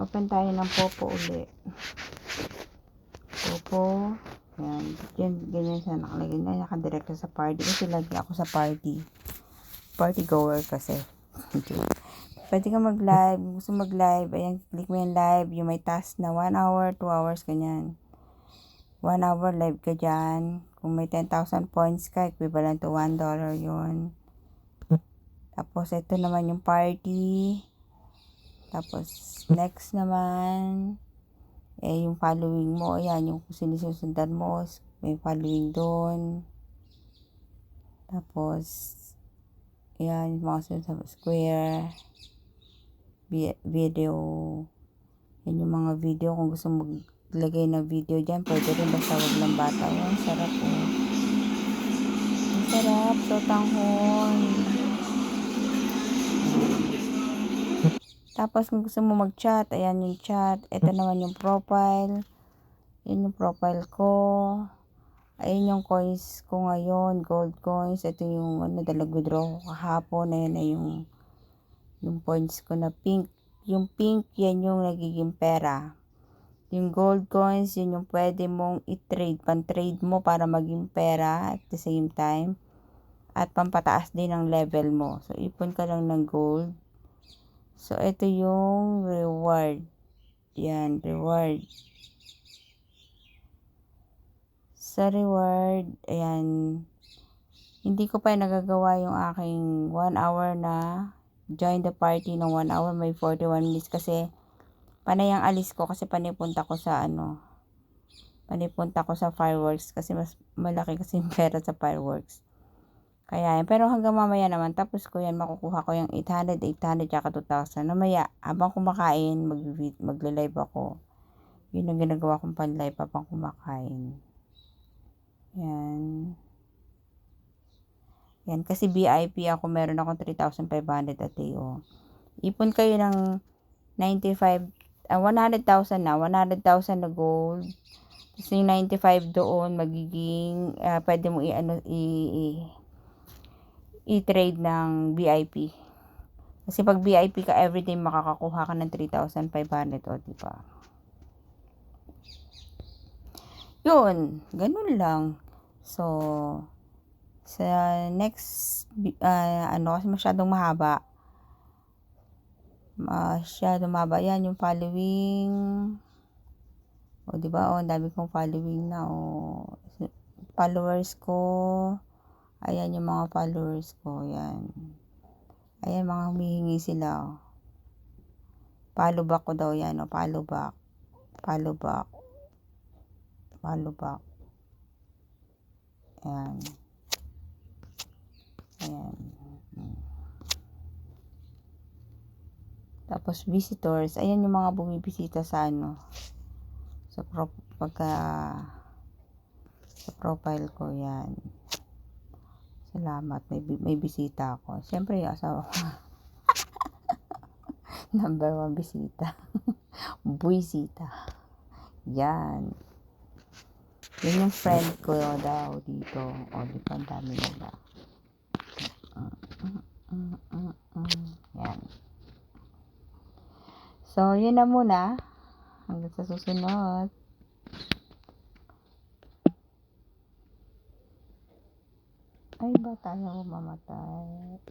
open tayo ng Popo uli. Popo. Yan. Ganyan siya nakalagay na. Nakadirekta sa party. Kasi lagi ako sa party. Party goer kasi. Pwede ka mag-live. Gusto mag-live. Ayan, click mo yung live. Yung may task na 1 hour, 2 hours, ganyan. 1 hour live ka dyan. Kung may 10,000 points ka, equivalent to $1 yun. Tapos, ito naman yung party. Tapos, next naman, yung following mo. Ayan, yung sinusundan mo. May following doon. Tapos, ayan, yung mga sinusundan square. Video. Yan yung mga video. Kung gusto maglagay ng video dyan, pwede rin basta wag lang bata. Ayan, sarap po. Ang sarap. So, tanghon. Tapos, kung gusto mo mag-chat, ayan yung chat. Ito naman yung profile. Yan yung profile ko. Ayan yung coins ko ngayon. Gold coins. Ito yung withdraw ko kahapon. Ayan na yung points ko na pink. Yung pink, yan yung nagiging pera. Yung gold coins, yun yung pwede mong i-trade. Pan-trade mo para maging pera at the same time. At pampataas din ang level mo. So, ipon ka lang ng gold. So, ito yung reward. Yan, reward. Sa reward, ayan, hindi ko pa nagagawa yung aking 1 hour na join the party ng 1 hour. May 41 minutes kasi panay ang alis ko kasi panipunta ko sa fireworks kasi mas malaki kasi yung pera sa fireworks. Kaya yan. Pero hanggang mamaya naman, tapos ko yan, makukuha ko yung 800, tsaka 2,000. Mamaya, habang kumakain, magle-live ako. Yun ang ginagawa kong pan-live habang kumakain. Yan. Yan, kasi VIP ako, meron akong 3,500 a day, oh. Ipon kayo ng 100,000 na, 100,000 na gold. Tapos yung 95 doon, magiging, pwede mo i-trade ng VIP. Kasi pag VIP ka, everyday makakakuha ka ng 3,500, o, diba? Yun, ganun lang. So, sa next, kasi masyadong mahaba. Yan, yung following. O, diba? O, ang dami kong following na, o. Followers ko. Ayan yung mga followers ko. Yan. Ayan, mga humihingi sila. Oh. Follow back ko daw yan. Oh. Follow back. Follow back. Follow back. Ayan. Ayan. Tapos visitors. Ayan yung mga bumibisita sa sa profile ko. Yan. Salamat. May bisita ako. Siyempre, yung asawa ko. Number 1 bisita. Buisita. Yan. Yan yung friend ko daw dito. O, di pa, ang dami nila. Yan. So, yun na muna. Hanggang sa susunod. Ay, ba tayo mamatay?